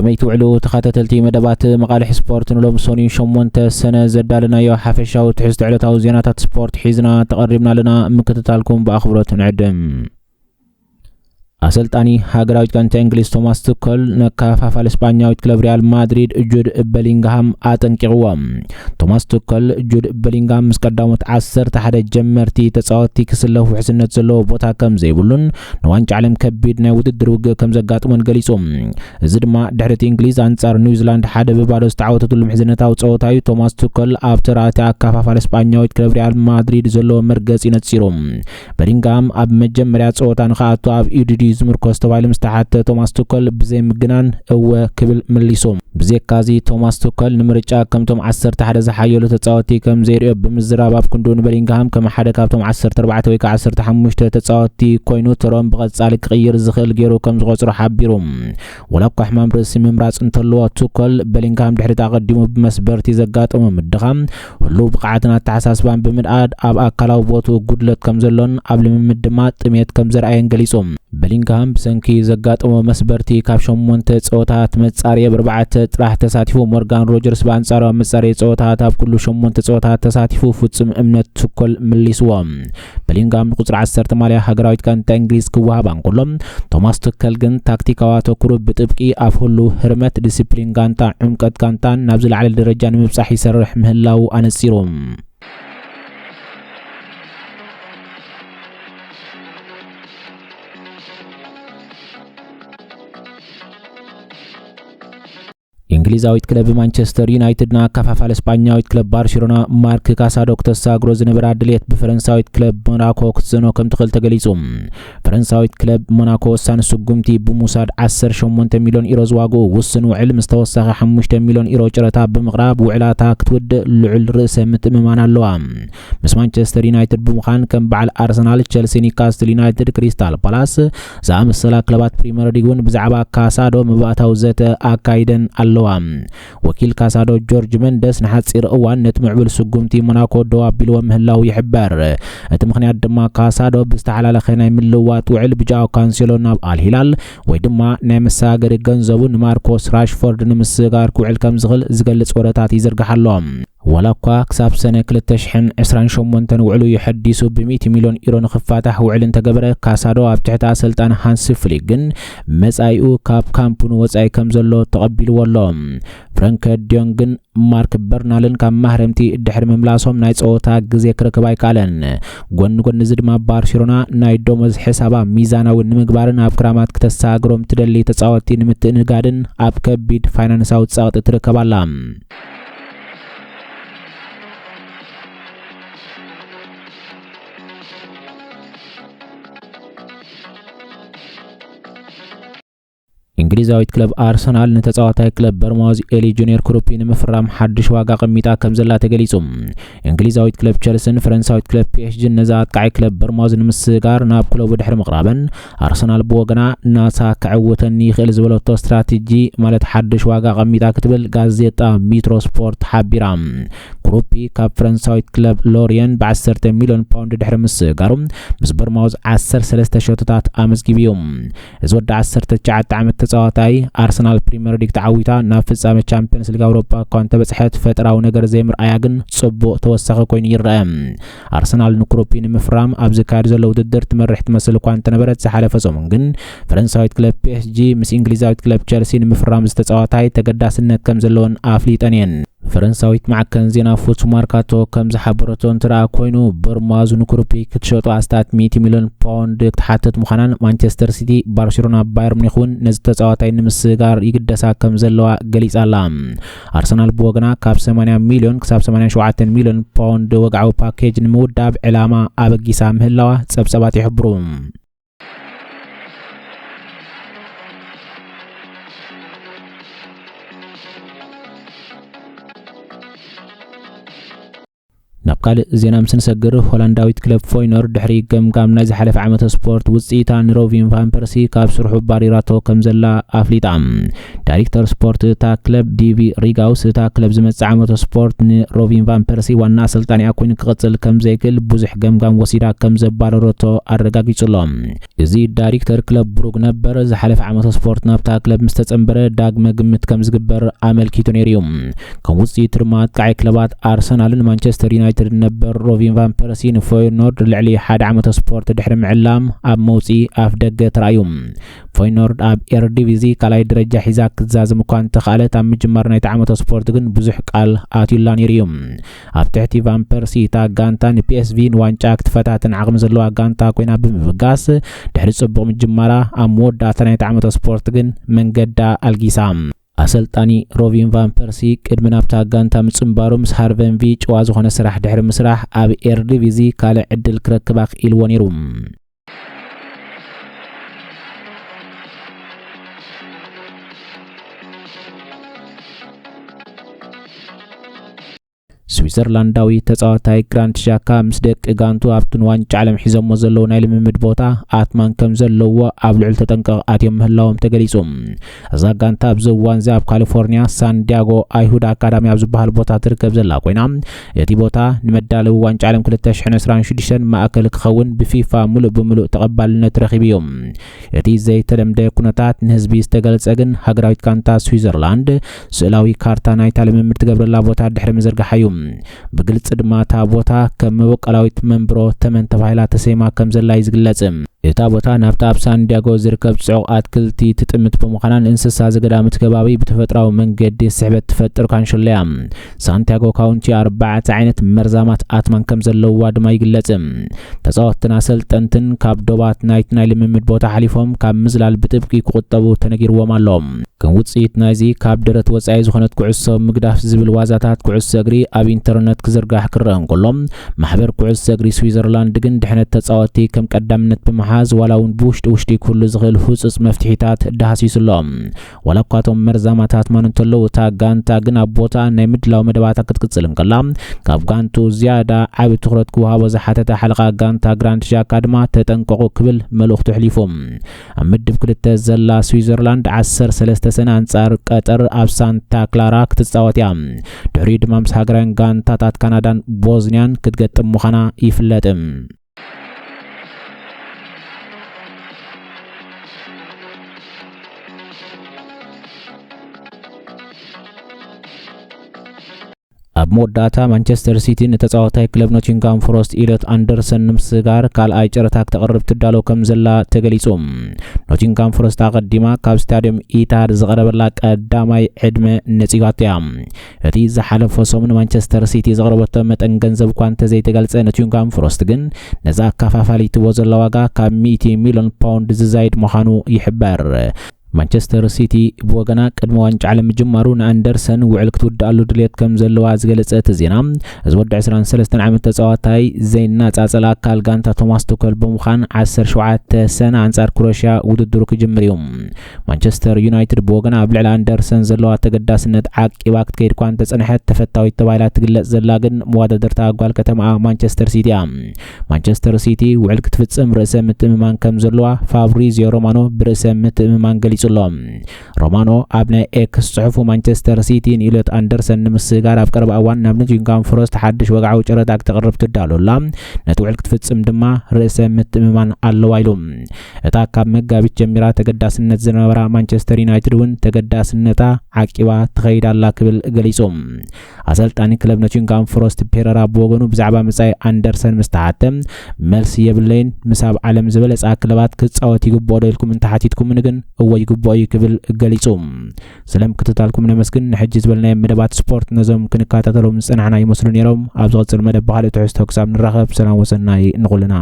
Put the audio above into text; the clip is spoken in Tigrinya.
كمي توعلو تخاتتلتي مدبات مقالح سبورت نلوم سوني شمونت سنة زدالنا يو حافشاو تحست علتاو زيانات سبورت حيزنا تقربنا لنا مكتتالكم بأخبرات نعدم أسلطاني هاجراويت كانت إنجليز توماس توكل نكافة الإسبانياويت كلوب ريال مدريد جود بلينغهام أتنكيغوام توماس توكل جود بلينغهام مسكدامت 10 تحت جمرتي تصاوتي كسلو حسنت زلو بوتا كم زيبلون نوانج عالم كبيد نا وددر وغ كم زغاطمن غليصوم زدما دحرت إنجليز أنصار نيوزيلاند حدا ببارو استعوتتلو محزنتاو تصوتاي توماس توكل أبتراتي أكافة الإسبانياويت كلوب ريال مدريد زلو مرغص ينتصيروم بلينغهام أب مجمريا تصوتا نخاتو أب إيدي زمركوس تبايل مستحات توماس توكل بزي مجنان او كبل مليسوم بزي كازي توماس توكل نمرጫ كمتم 10 تحت زحايلو تጻوتي كم زيريو بمزراب اب كندون بلينغهام كما حدا كابتم 10 4 ويك 10 15 تጻوتي كوينو تروم بقصالي قير زخل غيرو كم زغصرو حبيروم ولقح ممرس ممراص انتلو توكل بلينغهام دحرت اقدمو بمسبرتي زغاطمو مدخام ሁሉ ብቃዓትና ተሐሳስባን ብምድአድ ኣብ ኣካላዊ ቦቱ ጉድለት ከም ዘሎን ኣብ ልምምድ ድማ ጥሜት ከም ዘርአየን ገሊጾም በሊንግሃም ብሰንኪ ዘጋጠሞ መስበርቲ ካብ 8 ጸወታት መጻርየ ብርባዕተ ጥራሕ ተሳቲፉ ሞርጋን ሮጀርስ በአንጻራዊ መጻርየ ጸወታት ኣብ ኩሉ 8 ጸወታት ተሳቲፉ ፍጹም እምነት ትኮል ምሊስዎም በሊንግሃም ቁጥር 10 ማልያ ሃገራዊት ጋንታ እንግሊዝ ክዋሃብ አንቆሎም ቶማስ ቱከል ግን ታክቲካዊ ተኩሩ ብጥብቂ ኣብ ሁሉ ህርመት ዲሲፕሊን ጋንታ ዕምቀት ጋንታን ናብ ዝለዓለ ደረጃ ንምብጻሕ ይሰርሕ ምህላው ኣነጺሮም እንግሊዛዊት ክለብ ማንቸስተር ዩናይትድ ና ካፋፋል እስፓኛዊት ክለብ ባርሴሎና ማርክ ካሳዶ ተሳግሮ ዝነበረ አድሌት በፈረንሳዊት ክለብ ሞናኮ ክትዘኖ ከም ትኽእል ተገሊጹ ፈረንሳዊት ክለብ ሞናኮ ወሳነ ሱጉምቲ በሙሳድ 18 ሚሊዮን ዩሮ ዝዋጉ ውስን ውዕል መስተወሰኸ 5 ሚሊዮን ዩሮ ጭረታ በመቅራብ ውዕላታ ክትወድ ልዑል ርእሰ ምትእምማን ኣለዋ ምስ ማንቸስተር ዩናይትድ በመኻን ከም በዓል አርሰናል ቸልሲ ኒውካስትል ዩናይትድ ክሪስታል ፓላስ ዛምሰላ ክለባት ፕሪሚየር ሊግን ብዛዕባ ካሳዶ መባእታው ዘተ አካይደን ኣለዋ ወኪል ካሳዶ ጆርጅ መንደስ ንሓፂር እዋን ነት ምዕብል ሱጉምቲ ሞናኮ ዶ አቢልዎ ምህላው ይሕበር እቲ ምኽንያት ድማ ካሳዶ ብዝተሓላለኸ ናይ ምልዋጥ ውዕል ብጃኦ ካንሴሎ ናብ አልሂላል ወይ ድማ ናይ መሳገሪ ገንዘቡን ማርኮስ ራሽፎርድ ንምስጋር ኩዕል ከም ዝኽእል ዝገልጽ ወረታት ይዝርግሓሎም ወላኳ ክሳብ ሰነ 2028 ውዕሉ ይሐዲሱ ብ100 ሚሊዮን ዩሮ ንኽፋታሕ ውዕል እንተገበረ ካሳዶ ኣብ ትሕቲ ኣሰልጣን ሃንስ ፍሊክ ግን መጻኢኡ ካብ ካምፑን ወጻኢ ከም ዘሎ ተቐቢልዎሎ ፍራንክ ዲዮንግን ማርክ በርናልን ካብ ማህረምቲ ድሕሪ መምላሶም ናይ ጸወታ ግዜ ክረክብ ኣይካለን ጎን ጎን ዝድማ ባርሴሎና ናይ ዶሞዝ ሕሳባ ሚዛናዊ ንምግባርን ኣብ ክራማት ክተሳግሮም ትደሊ ተጻወቲ ንምትእንጋድን ኣብ ከቢድ ፋይናንሳዊ ጻቕጥ ትርከባላ እንግሊዛዊት ክለብ አርሰናል ነተጻዋታይ ክለብ በርማውዝ ኤሊ ጁኒየር ክሩፒን መፍራም ሐድሽ ዋጋ ቀሚጣ ከም ዘላ ተገሊጹ እንግሊዛዊት ክለብ ቸልሲን ፈረንሳዊት ክለብ ፒኤስጂ ነዛት ቃይ ክለብ በርማውዝ ንምስጋር ናብ ክለቡ ድሕሪ መቅራበን አርሰናል በወገና ናሳ ከዕውተን ይኽእል ዝበለቶ ስትራቴጂ ማለት ሐድሽ ዋጋ ቀሚጣ ክትብል ጋዜጣ ሚትሮ ስፖርት ሓቢራ ክሩፒ ካብ ፈረንሳዊት ክለብ ሎሪየን በ10 ሚሊዮን ፓውንድ ድሕሪ ምስጋሩ ምስ በርማውዝ 13 ሸቶታት አመዝጊቢዮም እዝወደ 19 ዓመት ተጻዋታይ አርሰናል ፕሪሚየር ሊግ ተዓዊታ ናብ ፍጻሜ ቻምፒየንስ ሊግ አውሮፓ ኮንተ በጽሐት ፈጥራው ነገር ዘይምርአያ ግን ጽቡቕ ተወሰኸ ኮይኑ ይርአ አርሰናል ንክሩፒን ምፍራም ኣብ ዝካየድ ዘሎ ውድድር ትመርሕ ትመስል ኳንተ ነበረት ዝሓለፈ ሰሙን ግን ፈረንሳዊት ክለብ ፒኤስጂ ምስ እንግሊዛዊት ክለብ ቸልሲ ንምፍራም ዝተጻዋታይ ተገዳስነት ከም ዘለዎን አፍሊጠንየን ፈረንሳዊት ማዕከን ዜና ፉት ማርካቶ ከም ዝሓበረቶን ትራ ኮይኑ በርማዝ ንክሩፒ ክትሸጡ ኣስታት 100 ሚሊዮን ፓውንድ ክትሓትት ምዃናን ማንቸስተር ሲቲ ባርሴሎና ባየር ሙኒኽን ነዚ ተጻዋታይ ንምስጋር ይግደሳ ከም ዘለዋ ገሊጻላ አርሰናል በወገና ካብ 80 ሚሊዮን ክሳብ 87 ሚሊዮን ፓውንድ ወግዓዊ ፓኬጅ ንምውዳብ ዕላማ ኣበጊሳ ምህላዋ ጸብጸባት ይሕብሩ نبقى زينا مسنسجر هولنداويت كلب فوينر دحري قمقام نايز حلف عامة سبورت وصيتان روفين فان بيرسي كاب سرحو باريراتو كمزلا أفليتام دايركتور سبورت تا كلب ديفي ريغاوس تا كلب زمت عامة سبورت روفين فان بيرسي وانا سلطاني أكوين كغتل كمزيكل بوزح قمقام وصيدا كمزبارروتو أرقاقي تسلام زي دايركتور كلب بروغ نبر زحلف عامة سبورت نابتا كلب مستتنبر داق مقمت كمزقبر عمل كيتونيريوم كموصي ترمات كعي كلبات أرسنال مانشستر يونايتد نبر روفين فان بيرسي نفوينورد لعلي حاد عامة سبورت دحر معلام أب موسي أف دق ترايوم فوينورد أب إير ديفيزي كالاي درجة حزاك تزاز مكان تخالت أم مجمر نايت عامة سبورت جن بزح قال آتيولان يريوم أب تحتي فان بيرسي تا غانتان بي اس في نوانجاك تفتاتن عقم زلوا غانتا كوينا بمفقاس دحر صبغ مجمرة أم ودات نايت عامة سبورت جن من قدا القيسام أسلطاني روفين فان بيرسي قدم نابتا غانتا مصمبارو مس هارفن في جواز هنا سراح دحر مسراح اب اير ديفيزي كالع عدل كركباق إلوانيروم سويسرلانداوي تጻዋታይ ግራንት ዣካ ምስ ደቂ ጋንቱ ኣብቱን ዋንጫ ዓለም ሒዞሞ ዘለው ናይ ልምምድ ቦታ ኣትማን ከም ዘለዎ ኣብ ልዕል ተጠንቀቕ ኣትዮም ምህላዎም ተገሊጹ እዛ ጋንታ ኣብ ዝዋን ዚ ኣብ ካሊፎርኒያ ሳን ዲያጎ ኣይሁድ ኣካዳሚ ኣብ ዝበሃል ቦታ ትርከብ ዘላ ኮይና እቲ ቦታ ንመዳለዊ ዋንጫ ዓለም 2026 ማእከል ክኸውን ብፊፋ ሙሉእ ብምሉእ ተቐባልነት ረኺቡ እዩ እቲ ዘይተለምደ ኩነታት ንህዝቢ ዝተገለጸ ግን ሃገራዊት ጋንታ ስዊዘርላንድ ስእላዊ ካርታ ናይታ ልምምድ ትገብረላ ቦታ ድሕሪ ምዝርጋሕ እዩ بقلت دماتا بوتا كم وقلاويت منبرو تمن تفايلا تسيما كم زلا يزغلص اتا بوتا نابتا بسان دياغو زركب صعق اتكلتي تطمت بمخانان انسسا زغدامت كبابي بتفطراو منجد سحبت تفطر كانشليا سانتياغو كاونتي 4 عينت مرزامات اتمان كم زلوا دما يغلص تصاوتنا سلطنتن كاب دوبات نايت ناي لممد بوتا حليفهم كاب مزلال بطبقي كقطبو تنغيروا مالهم كان وصيت نايزي كاب درت وصاي زخنت كعسو مغداف زبل وازاتات كعسو اغري اب انترنت كزرغاح كرهن كلهم محبر كعسو اغري سويسرلاند دغن دحنت تصاوتي كم قدامنت بمحاز ولاون بوشت وشتي كل زغل حصص مفتحيتات دحاسيسلهم ولا قاتم مرزاماتات ماننتلو تا غانتا غنا بوتا ناي مدلاو مدباتا كتقصلن كلام كاب غانتو زياده عب تخرت كوها وزحته حلقه غانتا جراند جاكادما تطنققو كبل ملوخ تحليفهم امدب كلته زلا سويسرلاند 13 سنه انصار قطر اب سانتا كلارا كتصاوتيا دريد مامس هاغران غانتا تات كنادان بوزنيان كتغطم مخانا يفلطم اب موداتا مانشستر سيتي نتጻዋታይ ክለብ ኖቲንጋም ፎረስት ኢሊዮት አንደርሰን ንምስጋር ካልኣይ ጨረታ ክትቀርብ ትዳሎ ከም ዘላ ተገሊጹ ኖቲንጋም ፎረስት ኣቀዲማ ካብ ስታዲየም ኢታድ ዝቀረበላ ቀዳማይ ዕድመ ነጽዋትያ እቲ ዝሓለፈ ሰሙን ማንቸስተር ሲቲ ዝቀረበቶ መጠን ገንዘብ ኳንተ ዘይተገልጸ ኖቲንጋም ፎረስት ግን ነዛ ካፋፋሊት ወዘላ ዋጋ ካብ 100 ሚሊዮን ፓውንድ ዝዛይድ ምዃኑ ይሕበር مانشستر سيتي بوغنا قدم وانጫ ዓለም ጅማሩ ንአንደርሰን ውዕል ክትወዳሉ ድሌት ከም ዘለዋ ዝገለጸት ዜና ዝወድ 13 ዓመት ተጻዋታይ ዘይና ጻጸላ አካል ጋንታ ቶማስ ቱከል በሙኻን 17 ሰነ አንጻር ክሮኤሽያ ውድድሩ ክጅምር እዩ ማንቸስተር ዩናይትድ በወገና ብልዕል አንደርሰን ዘለዋ ተገዳስነት ዓቂባ ክትከይድ ኳን ተጸንሐት ተፈታዊት ተባይላ ትግለጽ ዘላ ግን መዋዳደርታ ጓል ከተማ ማንቸስተር ሲቲ ማንቸስተር ሲቲ ውዕል ክትፍጽም ርእሰ ምትእምማን ከም ዘለዋ ፋብሪዚዮ ሮማኖ ብርእሰ ምትእምማን ገሊጹ ሮማኖ አብነ ኤክስ ጽሑፉ ማንቸስተር ሲቲ ኢሊዮት አንደርሰን ንምስጋር ኣብ ቀረባ እዋን ናብ ኖቲንጋም ፎረስት ሓድሽ ወግዓዊ ጨረታ ክትቀርብ ትዳሎላ ነቲ ውዕል ክትፍጽም ድማ ርእሰ ምትእምማን ኣለዋ ኢሉ እታ ካብ መጋቢት ጀሚራ ተገዳስነት ዝነበራ ማንቸስተር ዩናይትድ ውን ተገዳስነታ ዓቂባ ትኸይዳላ ክብል ገሊጹ ኣሰልጣኒ ክለብ ኖቲንጋም ፎረስት ፔሬራ ብወገኑ ብዛዕባ መጻኢ አንደርሰን ምስተሓተም መልስ የብለይን ምሳብ ዓለም ዝበለጻ ክለባት ክጻወት ይግብኦ ኢልኩም እንተሓቲትኩም ግን እወይ ግቦይ ክብል ገሊጹ ሰላም ክትታልኩም ነመስግን ንሕጂ ዝበልና መደባት ስፖርት ነዞም ክንካታተሎም ጽናዕና ይመስሉ ነይሮም ኣብ ዝቕጽል መደብ ባህሊ ትሕዝቶ ክሳብ ንራኸብ ሰላም ወሰናይ ንኹልና